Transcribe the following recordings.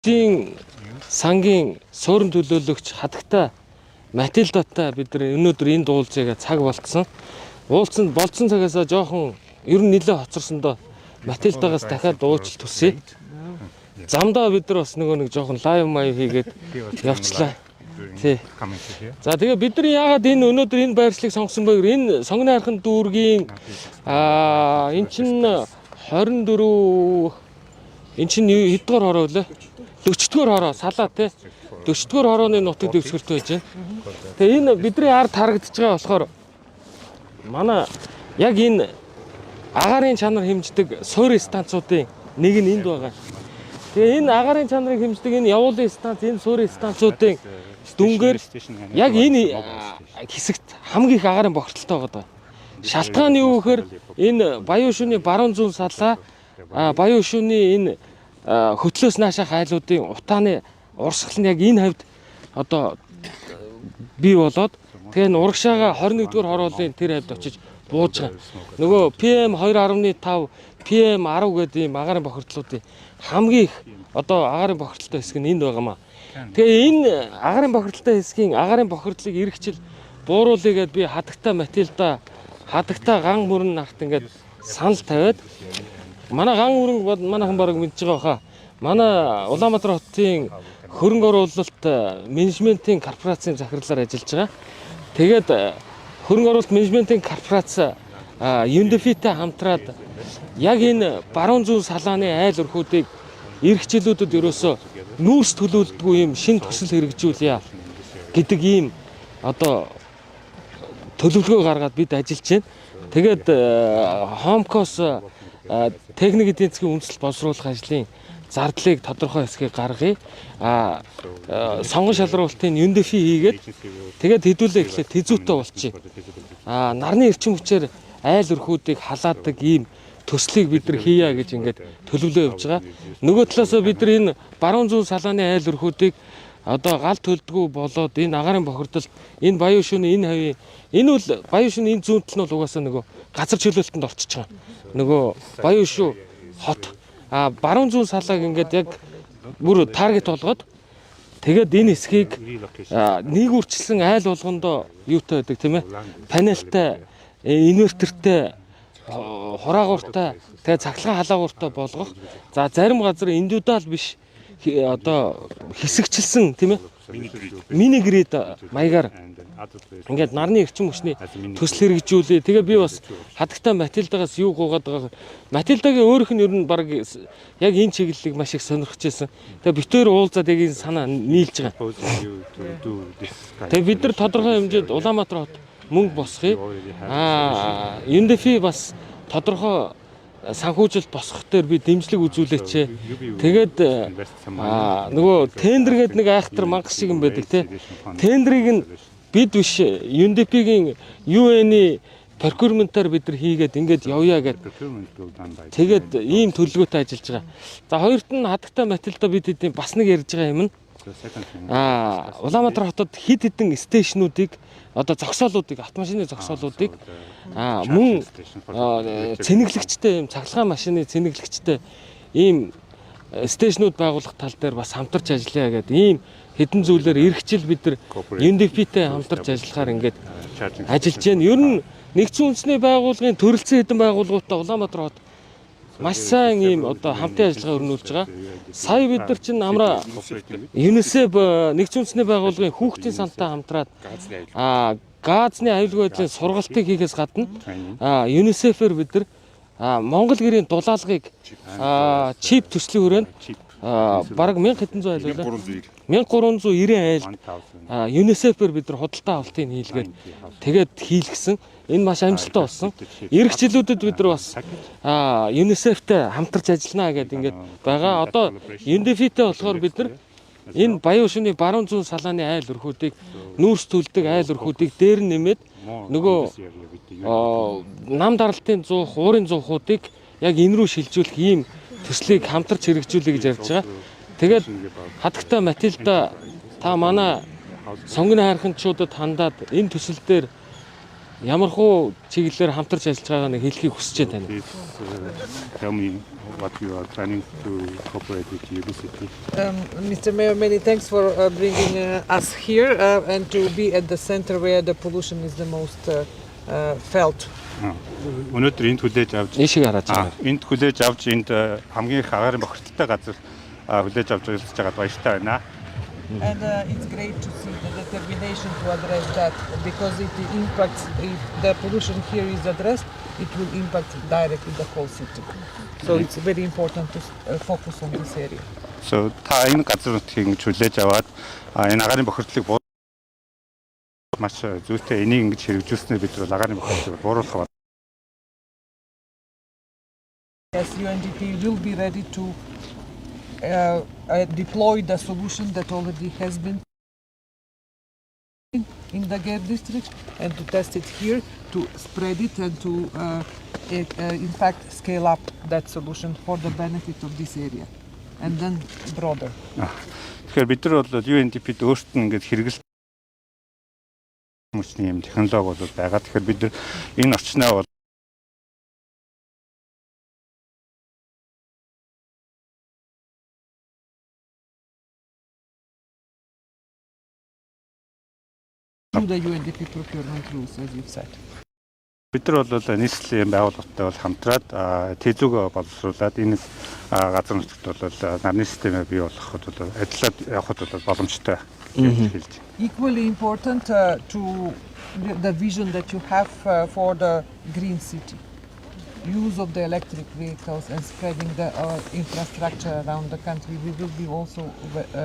Хотын сангийн суурин төлөөлөгч хатагтай Матильдатай бид нар өнөөдөр энэ дуулцыг цаг болцсон. Уулзсан болцсон цагаас жоохон ер нь нэлээд хоцорсондоо Матильдагаас дахиад уучлалт хүсье. Замдаа бид нар бас нэг жоохон лайв маяг хийгээд явчлаа. Тий. За тэгээ бид нар яагаад энэ өнөөдөр энэ байршлыг сонгосон бэ гэвэл энэ сонгоны хархан дүүргийн эн чин 24 эн чин хэдгээр хороо вэ? 40-р хороо салаа тий. 40-р хорооны нутаг дэвсгэрт байж байна. Тэгээ энэ бидний ард харагдаж байгаа болохоор манай яг энэ агаарын чанар хэмждэг суурь станцуудын нэг нь энд байгаа. Тэгээ энэ агаарын чанарыг хэмждэг энэ явуулын станц, энэ суурь станцуудын дүнгээр яг энэ хэсэгт хамгийн их агаарын бохирдолтой байгаа. Шалтгаан нь юу гэхээр энэ Баян шөнийн баруун зүүн салаа, Баян шөнийн энэ хөтлөөс наашаах айлуудын утааны урсгал нь яг энэ хавьд одоо бий болоод тэгээ урагшаага 21-р хороолын тэр хавьд очиж бууж байгаа. Нөгөө PM 2.5, PM 10 гэдэг ийм агаарын бохирдлуудын хамгийн их одоо агаарын бохирдолтой хэсэг нь энд байгаамаа. Тэгээ энэ агаарын бохирдолтой хэсгийн агаарын бохирдлыг эргэжил бууруулъя гэд би хатагтай Матильда, хатагтай ган мөрөн нарт ингээд санал тавиад манай ган мөрөн манайхан бараг мэдж байгаа хаа. Манай Улаанбаатар хотын хөрөнгө оруулалт менежментийн корпорацийн захирлаар ажиллаж байгаа. Тэгээд хөрөнгө оруулалт менежментийн корпорац UNDP-тэй хамтраад яг энэ баруун зүүн салааны айл өрхүүдийг ирэх жилүүдэд ерөөсөө нүүрс төлөвлөдгүй юм шин төсөл хэрэгжүүлье гэдэг ийм одоо төлөвлөгөө гаргаад бид ажиллаж байна. Тэгээд Хомкос техник эдийн засгийн үндэслэл боловсруулах ажлын зардлыг тодорхой хэсгийг гаргая. Сонгон шалруулалтын UNDP хийгээд тэгээд хэдүүлээ эхлээд тэзүүтэй болчих. Нарны эрчим хүчээр айл өрхүүдийг халаадаг ийм төслийг бид нар хийя гэж ингээд төлөвлөө явьж байгаа. Нөгөө талаас бид нар энэ баруун зүүн салааны айл өрхүүдийг одоо гал төлдгүү болоод энэ агаарын бохирдол энэ Баян шөнийн энэ хавийн энэ бол Баян шөнийн энэ зүүнтэл нь бол угаасаа нөгөө газар чөлөөлтөнд орчиж байгаа. Нөгөө Баян шүү хот баруун зүүн салааг ингээд яг бүр таргет болгоод тэгээд энэ хэсгийг нэг үрчилсэн айл болгондоо юутай байдаг тийм ээ? Панелтай, инвертертэй, хураагууртай, тэгээд цахилгаан халаагууртай болгох. За зарим газар индивидуал биш одоо хэсэгчилсэн тийм ээ? Мини грид маягаар ингээд нарны эрчим хүчний төсөл хэрэгжүүлээ. Тэгээ би бас хатагтай Матильдагаас юу гуугаад байгаа. Матильдагийн өөрөх нь ер нь баг яг энэ чиглэлийг маш их сонирхож байсан. Тэгээ битээр уулзаад яг энэ санаа нийлж байгаа. Тэгээ бид нар тодорхой хэмжээнд Улаанбаатар хот мөнгө босгоё. UNDP бас тодорхой санхүүжилт босгох дээр би дэмжлэг үзүүлээч. Тэгээд нөгөө тендер гэдэг нэг айхтар мангас шиг юм байдаг те. Тендрийг нь бид биш UNDP-гийн UN-ийн procurement-аар бид нар хийгээд ингээд явъя гэдэг. Тэгээд ийм төлөвлөгөөтэй ажиллаж байгаа. За хоёрт нь хатагтай Матильда бид хэдийн бас нэг ярьж байгаа юм нь Улаанбаатар хотод хэд хэдэн стейшнуудыг одоо зогсоолуудыг автомашины зогсоолуудыг мөн цэнэглэгчтэй юм цахилгаан машины цэнэглэгчтэй ийм стейшнууд байгуулах тал дээр бас хамтарч ажиллая гэдэг ийм хэдэн зүйлээр ирэх жил бид нар UNDP-тэй хамтарч ажиллахаар ингээд ажиллаж байна. Ер нь нэгдсэн үндэсний байгууллагын төрөлцсөн хэдэн байгууллагуудтай Улаанбаатар хот маш сайн ийм одоо хамтын ажиллагаа өрнүүлж байгаа. Сая бид нар чинь амраа UNICEF нэгдсэн үндэсний байгууллагын хүүхдийн сантай хамтраад газны аюулгүй байдлын сургалтыг хийхээс гадна UNICEF-ээр бид нар Монгол гэрийн дулаалгыг чип төслийн хүрээнд бараг 1700 айл байлаа. 1390 айлд UNICEF-ээр бид нар худалдаа авалтыг хийлгээд тэгээд хийлгсэн. Энэ маш амжилттай болсон. Ирэх жилүүдэд бид нар бас UNICEF-тэй хамтарч ажиллана гэдэг ингээд байгаа. Одоо UNDP-тэй болохоор бид нар энэ Баян шөнийн баруун зүүн салааны айл өрхүүдийг нүүрс төлдөг айл өрхүүдийг дээр нэмээд нөгөө нам даралтын зуух, уурын зуухуудыг яг энэ рүү шилжүүлэх ийм төслийг хамтарч хэрэгжүүлэе гэж ярьж байгаа. Тэгээд хатагтай Матильда та манай сонгоны хайрханчуудад хандаад энэ төсөл дээр ямархуу чиглэлээр хамтарч ажиллаж байгааг нэг хэлхийг хүсэж байна. Please tell me what you are planning to cooperate with University. Mr. Mayor, many thanks for bringing us here and to be at the center where the pollution is the most felt. Өнөөдөр энд хүлээж авч Ийшийг хараад байгаа. энд хүлээж авч энд хамгийн их агаарын бохирдолтой газар хүлээж авч ажиллаж байгаад баяртай байна. And it's great to see the determination to address that because it impacts, if the pollution here is addressed, it will impact directly the whole city. So it's very important to focus on this area. So та энэ газар нутгийг ингэж хүлээж аваад энэ агаарын бохирдлыг маш зүйтэй энийг ингэж хэрэгжүүлснээр бид бол агаарын бохирдлыг бууруулах. Yes, UNDP will be ready to deploy the solution that already has been in the Gare district and to test it here, to spread it and to in fact scale up that solution for the benefit of this area and then broader. Тэгэхээр бид нар бол UNDP-д өөрсдөд нь ингэж хэрэгэл мөчний юм технологи бол байгаа. Тэгэхээр бид нар энэ орчноо бол through the UNDP procurement rules, as you've said. бид нар бол нийслэлийн байгууллагатай бол хамтраад тэзүүг боловсруулад энэ газар нутагт бол нарны системээ бий болгоход бол ажиллаад явахд бол боломжтой гэж хэлж байна. Equally important to the vision that you have for the green city. Use of the electric vehicles and spreading the infrastructure around the country. We will be also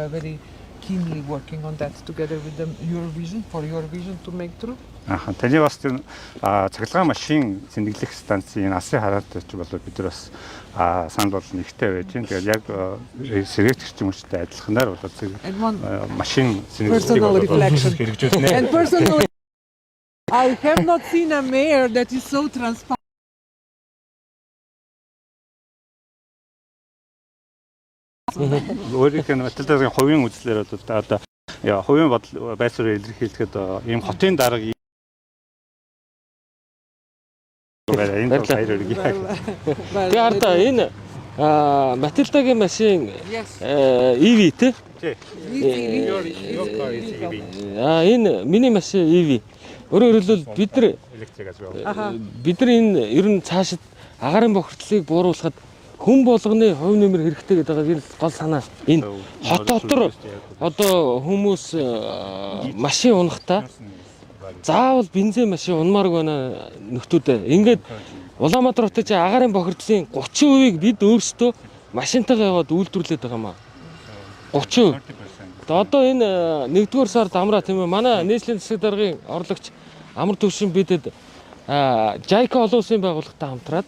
very keenly working on that together with your vision, for your vision to make true. Таны бас тэр цахилгаан машин зэндэглэх станцын асын хараалт ч бол бид нар бас санал бол нэгтэй байж байна. Тэгээд яг сэргээгч хүмүүстэй адилханаар бол машин зэндэглэх хэрэгжүүлнэ. And personally, I have not seen a mayor that is so transparent. Өөрийнх нь баталгааны хувийн үзлээр бол одоо хувийн байсаар илэрхийлэхэд ийм хотын дарга энэ баяр үргэлж. Тэгээ ардаа энэ Матилдагийн машин EV тий. Энэ миний машин EV. Өөрөөр хэлбэл бид нар энэ ер нь цаашид агаарын бохирдлыг бууруулахад хүн болгоны хувь нэмэр хэрэгтэй гэдэг байгаа энэ гол санаа. Энэ хот дотор одоо хүмүүс машин унахдаа заавал бензин машин унмаарг байна нөхдүүдээ. Ингээд Улаанбаатар хотод чи агаарын бохирдлын 30%-ийг бид өөрсдөө машинтайгаа яваад үйлдвэрлэдэг байгаа маа. 30%. Одоо энэ 1-р сард амраа тийм ээ манай нийслэлийн засаг даргын орлогч амар төвшин бидэд JICA олон улсын байгууллагатай хамтраад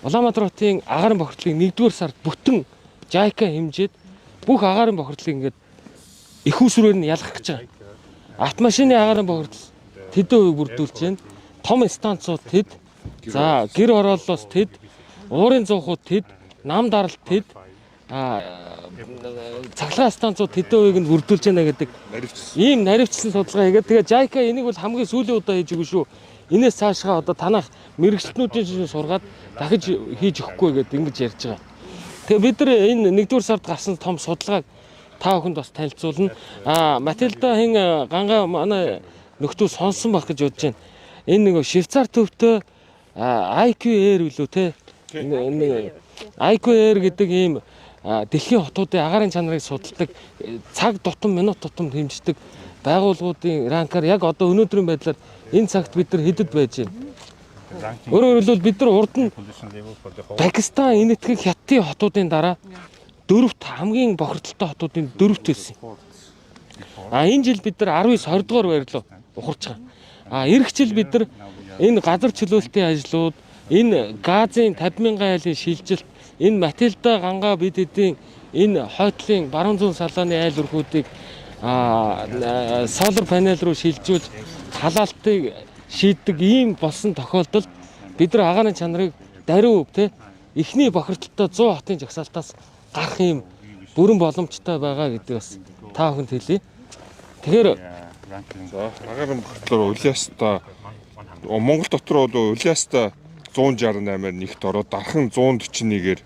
Улаанбаатар хотын агаарын бохирдлыг 1-р сард бүтэн JICA хэмжээд бүх агаарын бохирдлыг ингээд их усрээр нь ялгах гэж байгаа. Автомашины агаарын бохирдол тэдэн хувийг бүрдүүлж байна. Том станцууд тэд, за гэр хорооллоос тэд, уурын зуухууд тэд, нам даралт тэд, цахилгаан станцууд тэдэн хувийг нь бүрдүүлж байна гэдэг ийм наривчсан судалгаа хийгээд тэгээ JICA энийг бол хамгийн сүүлийн удаа хийж өгнө шүү. Энээс цаашгаа одоо танах мэрэгчлэнүүдийн шинж сургаад дахиж хийж өгөхгүй гэдэг ингэж ярьж байгаа. Тэгээ бид нар энэ 1-р сард гарсан том судалгааг та бүхэнд бас танилцуулна. Матилдагийн гангаа манай нөхдөө сонсон байх гэж бодож байна. Энэ нэг Швейцар төвтэй IQ Air билүү те. IQ Air гэдэг ийм дэлхийн хотуудын агаарын чанарыг судалдаг, цаг тутам, минут тутам хэмждэг байгууллагуудын ранкаар яг одоо өнөөдрийн байдлаар энэ цагт бид нар хэдэд байж байна. Өөрөөр хэлбэл бид нар урд нь Пакистан энэтхэг хятадын хотуудын дараа 4-т хамгийн бохирдолтой хотуудын 4-т байсан. Энэ жил бид нар 19-20 дугаар байр руу ухарч байгаа. Ирэх жил бид нар энэ газар чөлөөлтийн ажлууд, энэ газын 50,000 айлын шилжилт, энэ Матилда гангаа бид хэдийн энэ хойтлын баруун зүүн салааны айл өрхүүдийг солар панел руу шилжүүлж халаалтыг шийддэг ийм болсон тохиолдолд бид нар агаарын чанарыг даруй өв те эхний бохирдолтой 100 хотын жагсаалтаас гарах юм бүрэн боломжтой байгаа гэдэг бас та бүхэнд хэлье. Тэгэхээр агаарын бохирдлоор улаастаа Монгол дотор бол Улаастаа 168-аар нэгт ороод дархан 141-ээр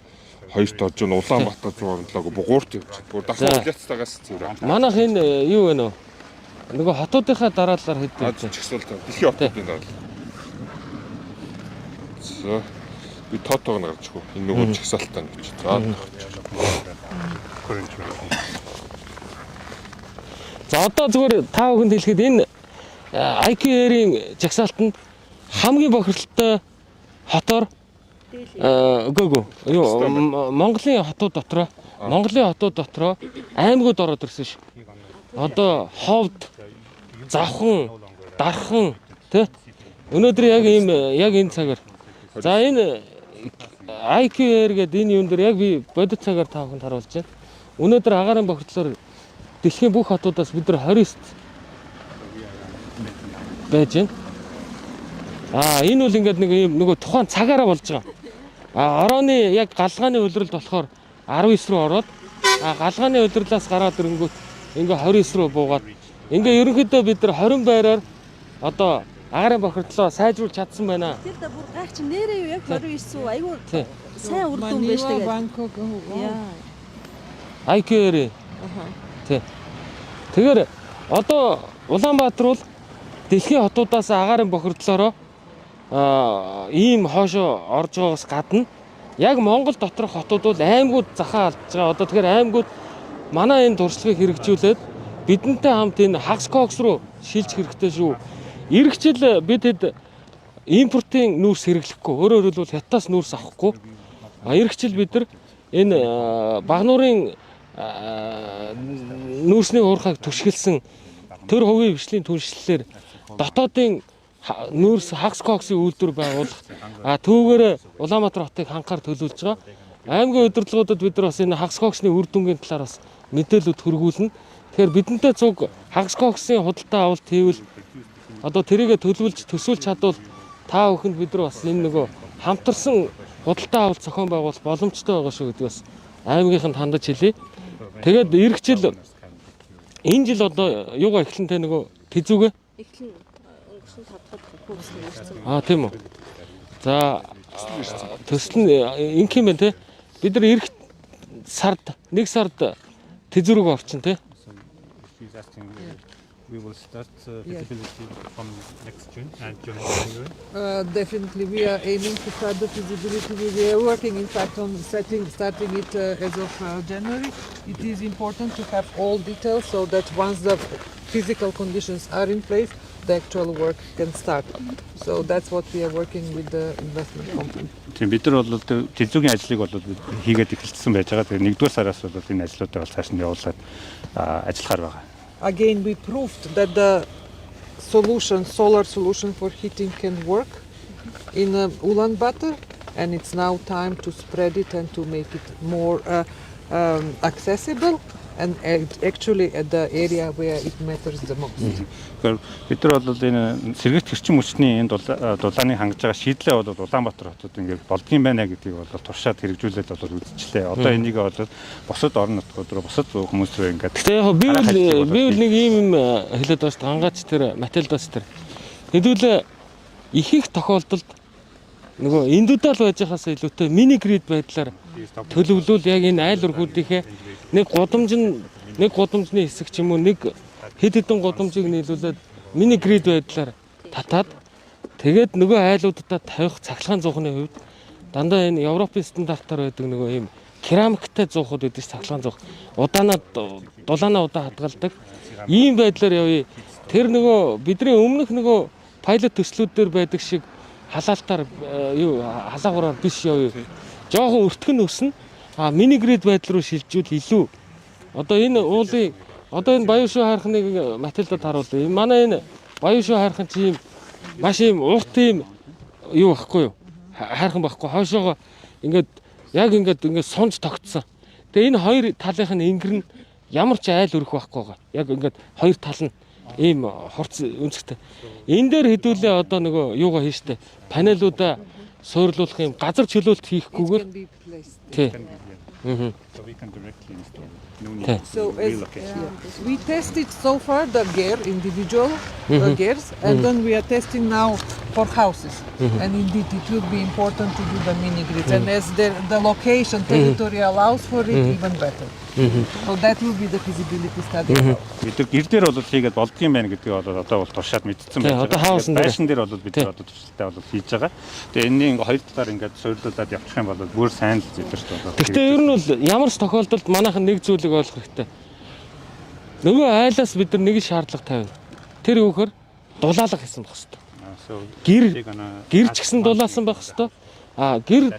хоёрт орж ийн Улаанбаатар 107-г бугуурт явж байна. Бүр дахин Улаастаагаас зүүр. Манайх энэ юу вэ нөө? Нөгөө хотуудынхаа дараалалаар хэдэж Чагсуултаа дэлхийн хотуудын дараа. За би тоотоог нь гаргаж өгөө. Энэ нөгөө чагсаалтаа нь гэж. За. За одоо зүгээр та бүхэнд хэлэхэд энэ IQ-ийн жагсаалтанд хамгийн бохирдолтой хотоор үгүй юу Монголын хотууд дотроо аймагуд ороод ирсэн ш. Одоо Ховд, Завхан, Дархан тий. Өнөөдөр яг энэ цагаар. За энэ IQ-ээр гэдэг энэ юм дээр яг би бодит цагаар та бүхэнд харуулж байна. Өнөөдөр агаарын бохирдлоор дэлхийн бүх хотуудаас бид нар 29 байж байна. Энэ бол ингээд нэг юм нөгөө тухайн цагаараа болж байгаа. Орооны яг галгааны улиралд болохоор 19 руу ороод галгааны улирлаас гараад ирэнгүүт ингээ 29 руу буугаад ингээ ерөнхийдөө бид нар 20 байраар одоо агаарын бохирдлоо сайжруулж чадсан байна. Тэр да бүр гайх чи нэрээ юу яг 29 айгүй сайн үр дүн байж тэгээд. Bangkok. IQ-ээр. Тэгэхээр одоо Улаанбаатар бол дэлхийн хотуудаас агаарын бохирдлороо ийм хоошоо орж байгаагаас гадна яг Монгол доторх хотууд бол аймагуд захаа алдж байгаа. Одоо тэгэхээр аймагуд манай энэ туршлагыг хэрэгжүүлээд бидэнтэй хамт энэ Хагскокс руу шилжих хэрэгтэй шүү. Ирэх жил бид хэд импортын нүүрс хэрэглэхгүй. Өөрөөр хэлбэл хятадаас нүүрс авахгүй. Ирэх жил бид нар энэ Багнуурын нүүрсний уурхайг түшгэлсэн төр хувийн хвшлийн түншлэлээр дотоодын нүүрс Хагскоксийн үйлдвэр байгуулах түүгээр Улаанбаатар хотыг ханхаар төлөвлөж байгаа. Аймгийн удирдлагуудад бид нар бас энэ Хагскоксны үр дүнгийн талаар бас мэдээлэлд хөргүүлнэ. Тэгэхээр бидэнтэй цуг Хагскоксийн худалдаа авалт хийвэл одоо тэрийгэ төсөөлж чадвал та бүхэнд бид нар бас энэ нөгөө хамтарсан худалдаа авалт зохион байгуулах боломжтой байгаа шүү гэдэг бас аймгийнханд хандаж хэлье. Тэгээд ирэх жил энэ жил одоо юугаар эхлэнтэй нөгөө тэзүүгээ Эхлэн өнгөрсөн 5 дахь хүүхсний ирсэн. Тийм үү. За төсөл нь инх юм байна те. Бид нар ирэх сард нэг сард тэзүүрэг орчин те. We will start feasibility from next June and June. Definitely, we are aiming to start the feasibility. We are working, in fact, on starting it as of January. It is important to have all details so that once the physical conditions are in place, the actual work can start. So that's what we are working with the investment company. Тийм бид нар бол тэзүүгийн ажлыг бол хийгээд эхэлсэн байж байгаа. Тэгээ нэгдүгээр сараас бол энэ ажлуудаа бол цааш нь явуулаад ажиллахаар байгаа. Again, we proved that the solar solution for heating can work in Ulaanbaatar, and it's now time to spread it and to make it more accessible and actually at the area where it matters the most. Тэгэхээр бид нар бол энэ сэргийгт хэрчим хүчний энэ дулааны хангаж байгаа шийдлээ бол Улаанбаатар хотод ингээд болдгийм байна гэдгийг бол туршаад хэрэгжүүлээд бол үзчихлээ. Одоо энийг бол бусад орон нутгууд руу бусад хүмүүс рүү ингээд. Тэгээ яг би бол нэг ийм юм хэлээд байна шүү дээ. Гангач тэр Матилдас тэр. Хэдүүл их тохиолдолд нөгөө индивидуал байж хаас илүүтэй мини грид байдлаар төлөвлөвөл яг энэ айл өргүүдийнхээ нэг гудамжны хэсэг ч юм уу нэг хэд хэдэн гудамжийг нийлүүлээд мини грид байдлаар татаад тэгээд нөгөө айлуудад тавих цахилгаан зуухны хувьд дандаа энэ Европын стандартаар байдаг нөгөө ийм керамиктай зуухуд байдаг цахилгаан зуух дулаанаа удаа хадгалдаг ийм байдлаар явъя. Тэр нөгөө бидний өмнөх нөгөө пайлот төслүүд дээр байдаг шиг халаалтаар юу халаагаараар биш явъя. Жохон өртгөн өснө. Мини грид байдал руу шилжүүл илүү. Одоо энэ уулын одоо энэ Баян шүү хайрхныг Матилдад харуулъя. Манай энэ Баян шүү хайрхан чи маш юм урт юм юу байхгүй юу? Хайрхан байхгүй. Хойшоогоо ингээд сунж тогтсон. Тэгээ энэ хоёр талынх нь ингэр нь ямар ч айл өрөх байхгүй байгаа. Яг ингээд хоёр тал нь ийм хурц өнцгтэй. Энэ дээр хэдүүлээ одоо нөгөө юугаа хийштэй. Панелуудаа суурлуулах юм газар чөлөөлт хийхгүйгээр тий. So we can directly install. No need So to as, relocate. we tested so far the gear, individual gears, and then we are testing now for houses. And indeed, it will be important to do the mini grids. And as the location, territory allows for it, even better. So that will be the feasibility study. Бид нар гэр дээр бол хийгээд болдгийм байна гэдгийг бол одоо бол туршаад мэдсэн байна. Одоо хаасан дээр байшин дээр бол бид нар одоо туршилтаа бол хийж байгаа. Тэгээ энэний ингээ хоёр талаар ингээ суйрлуулад явчих юм бол бүр сайн л зэдэрч болоо. Гэхдээ ер нь бол ямар ч тохиолдолд манайхан нэг зүйлийг ойлгох хэрэгтэй. Нөгөө айлаас бид нар нэг шаардлага тавина. Тэр үүхээр дулаалга хийсэн байх хэрэгтэй. Гэр ч гэсэн дулаалсан байх хэрэгтэй. Гэр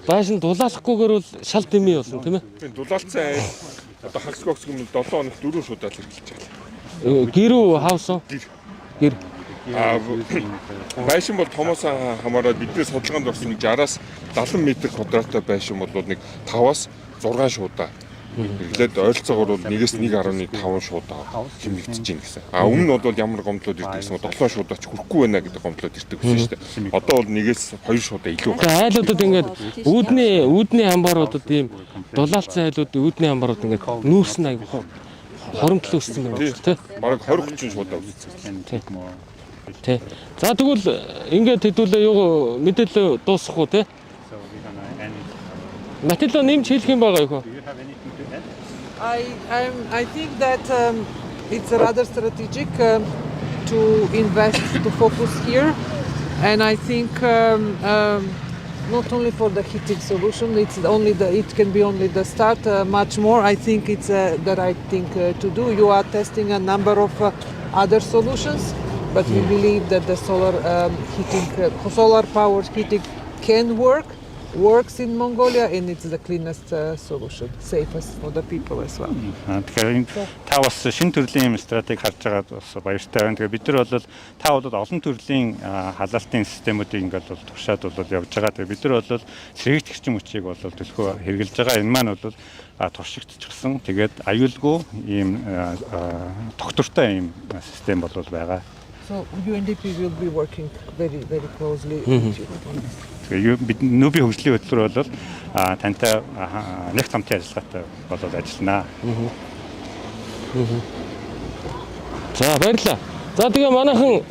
байшин дулаалахгүйгээр бол шал дэмий болно тийм ээ. Тийм дулаалцсан айл одоо хагсгогс юм 7 хоног 4 шудаал эхэлж байгаа. Гэр үү хаус уу? Гэр. Байшин бол томоос хамаараад бидний судалгаанд орсон 60-аас 70 м2 байшин бол нэг 5-аас 6 шуудаа. Эхлээд ойролцоогоор бол 1-ээс 1.5 шуудаа хэмнэгдэж байна гэсэн. Өмнө нь бол ямар гомдлууд ирдэг гэсэн 7 шуудаач хүрэхгүй байна гэдэг гомдлууд ирдэг гэсэн шүү дээ. Одоо бол 1-ээс 2 шуудаа илүү байна. Айлуудад ингээд үүдний амбаруудад ийм дулаалцсан айлуудын үүдний амбарууд ингээд нүүрсэн аяг хоромтлон өссөн юм байна тийм. Бараг 20-30 шуудаа үссэн. Тий. За тэгвэл ингээд хэдүүлээ юу мэдээлэл дуусах уу тий? Матило нэмж хэлэх юм байгаа юу? I think that it's rather strategic to invest, to focus here, and I think not only for the heating solution, it can be only the start. Much more, I think it's the right thing to do. You are testing a number of other solutions, but we believe that the solar powered heating can works in Mongolia, and it's the cleanest solution, safest for the people as well. Тэгэхээр та бас шинэ төрлийн стратеги харж байгаад бас баяртай байна. Тэгээ бид нар бол та бол олон төрлийн халаалтын системүүдийг ингээд бол туршаад бол явж байгаа. Тэгээ бид нар бол сэргийгт хэрчим хүчийг бол төлхөө хэрэгжилж байгаа. Энэ маань бол туршигдчихсан. Тэгээд аюулгүй ийм доктортой ийм систем бол байгаа. So UNDP will be working very closely with you. Бид нүүбийн хөгжлийн хөтөлбөр бол тантай нэгт хамтын ажиллагаатай болоод ажилланаа. За баярлалаа. За тэгээ манайхан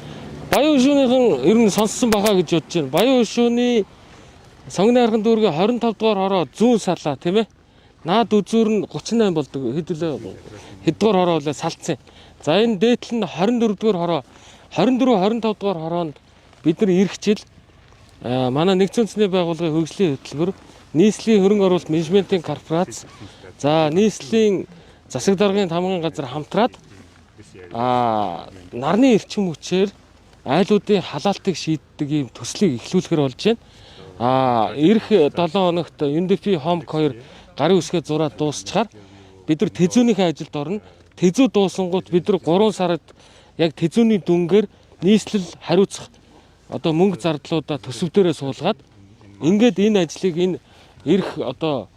Баян хөшөөнийхэн ер нь сонссон бахаа гэж бодож байна. Баян хөшөөний сонгоны арган дүүргийн 25 дугаар хороо зүүн салаа тийм ээ. Наад үзүүр нь 38 болдог. Хэд дугаар хороо болоо салцсан. За энэ дээдл нь 24 дугаар хороо. 24 25 дугаар хороонд бид нар ирэх жил манай нэгдсэн үндэсний байгууллагын хөгжлийн хөтөлбөр, нийслэлийн хөрөнгө оруулалт менежментийн корпорац, за нийслэлийн засаг даргын тамгын газар хамтраад нарны эрчим хүчээр айлуудын халаалтыг шийддэг ийм төслийг эхлүүлэхээр болж байна. Ирэх 7 хоногт UNDP Home 2 гарын үсгээ зураад дуусчаар бид нар тэзүүнийхээ ажилд орно. Тэзүү дуусангууд бид нар 3 сард яг тэзүүний дүнгээр нийслэл хариуцах одоо мөнгө зардлуудаа төсөв дээрээ суулгаад ингээд энэ ажлыг энэ ирэх одоо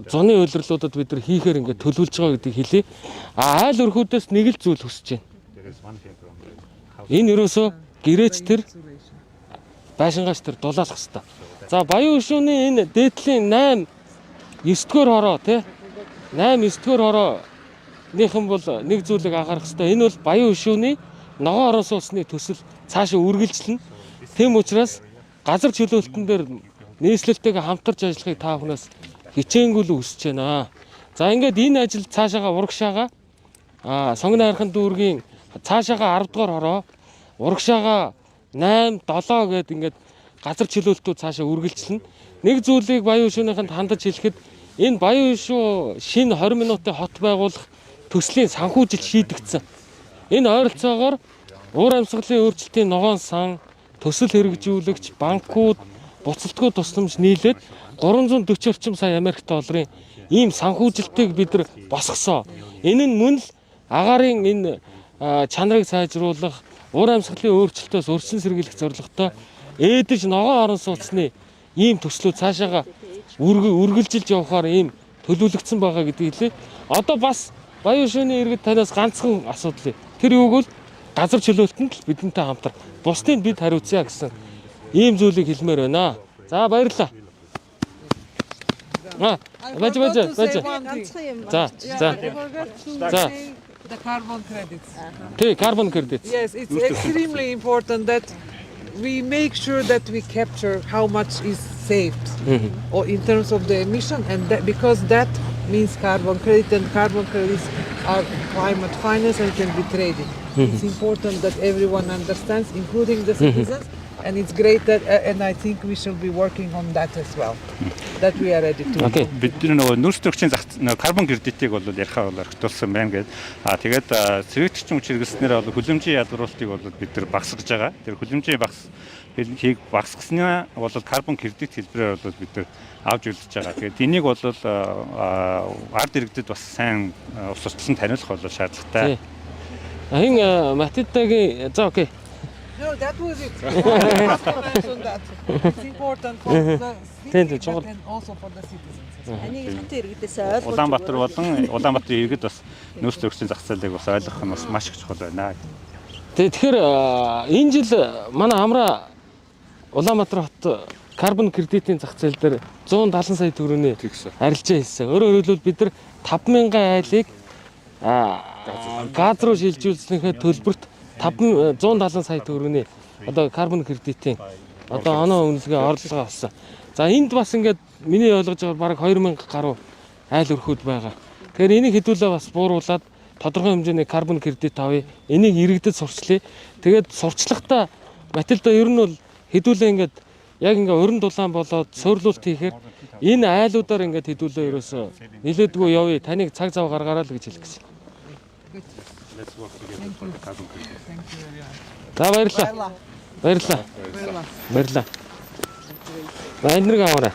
зуны үйлрлуудад бид нар хийхээр ингээд төлөвлөж байгаа гэдгийг хэлье. Айл өрхүүдээс нэг л зүйл хүсэж байна. Энэ ерөөсөө гэрээч тэр байшингаач тэр дулаалах хэрэгтэй. За Баян хөшөөний энэ дээдлийн 8 9 дугаар хороо тий 8 9 дугаар хорооныхан бол нэг зүйлийг анхаарах хэрэгтэй. Энэ бол Баян хөшөөний ногоон орон сууцны төсөл цаашаа үргэлжлэнэ. Тэм учраас газар чөлөөлтөн дээр нийслэлтэйгээ хамтарч ажиллахыг та бүхнээс хичээнгүйл хүсэж байна. За ингээд энэ ажил цаашаага урагшаага сонгоны архан дүүргийн цаашаага 10 дугаар хороо урагшаага 8 7 гээд ингээд газар чөлөөлтүүд цаашаа үргэлжлэнэ. Нэг зүйлийг Баян хөшөөнийхэнд хандаж хэлэхэд энэ Баян хөшөө шинэ 20 минутын хот байгуулах төслийн санхүүжил шийдэгдсэн. Энэ ойролцоогоор уур амьсгалын өөрчлөлтийн ногоон сан, төсөл хэрэгжүүлэгч, банкуд, буцалтгүй тусламж нийлээд 340 орчим сая Америк долларын ийм санхүүжилтийг бид нар босгосон. Энэ нь мөн л агаарын энэ чанарыг сайжруулах, уур амьсгалын өөрчлөлтөөс өрсөн сэргийлэх зорилготой ээдэж ногоон орон сууцны ийм төслүүд цаашаага үргэлжилж явахаар ийм төлөвлөгдсөн байгаа гэдгийг хэлээ. Одоо бас Баян хөшөөний иргэд танаас ганцхан асуудал. Тэр юуг бол газар чөлөөлтөнд л бидэнтэй хамтар. Бусдыг бид хариуцъя гэсэн ийм зүйлийг хэлмээр байна. За баярлалаа. Баж. За. The carbon credits. Carbon credits. Yes, it's extremely important that we make sure that we capture how much is saved or in terms of the emission, and that, because that means carbon credit, and carbon credits are climate finance and can be traded. It's important that everyone understands, including the citizens, and it's great that, and I think we shall be working on that as well, that we are ready to. Окей. Бидний нөгөө нүүрс төрөгчийн карбон кредитийг бол ярихаа бол орхитуулсан байна гэдэг. Тэгээд цэвэртгчийн хүч хэрэглэснээр бол хүлэмжийн ядруулалтыг бол бид нар багасгаж байгаа. Тэр хүлэмжийн багасгасны бол карбон кредит хэлбэрээр бол бид нар авч үлдэж байгаа. Тэгээд энийг бол ард иргэдэд бас сайн ус сурталчилан таниулах бол шаардлагатай. Хин Матилдагийн за окей. No, that was it. I have to mention that. It's important for the city, but and also for the citizens. Энийг хотын иргэдээс ойлгуулж Улаанбаатар болон Улаанбаатарын иргэд бас нүүрс төрөгчийн зах зээлийг бас ойлгох нь бас маш их чухал байна. Тэгэхээр энэ жил манай Амра Улаанбаатар хот карбон кредитийн зах зээл дээр 170 сая төгрөгийн арилжаа хийсэн. Өөрөөр хэлбэл бид нар 5,000 айлыг газ руу шилжүүлснийхээ төлбөрт 170 сая төгрөгийн одоо карбон кредитийн одоо оноо үнэлгээ орлого авсан. За энд бас ингээд миний ойлгож байгаагаар бараг 2000 гаруй айл өрхөд байгаа. Тэгэхээр энийг хэдүүлээ бас бууруулад тодорхой хэмжээний карбон кредит авъя. Энийг иргэдэд сурчлаа. Тэгээд сурчлахдаа Матилда ер нь бол хэдүүлээ ингээд яг ингээд уран дулаан болоод суйрлуулт хийхээр энэ айлуудаар ингээд хэдүүлээ ерөөсөө нилээдгүй явъя. Таныг цаг зав гаргаарай л гэж хэлэх гэсэн. За баярлалаа. Баярлалаа. Баярлалаа. Баярлалаа. Баярлалаа.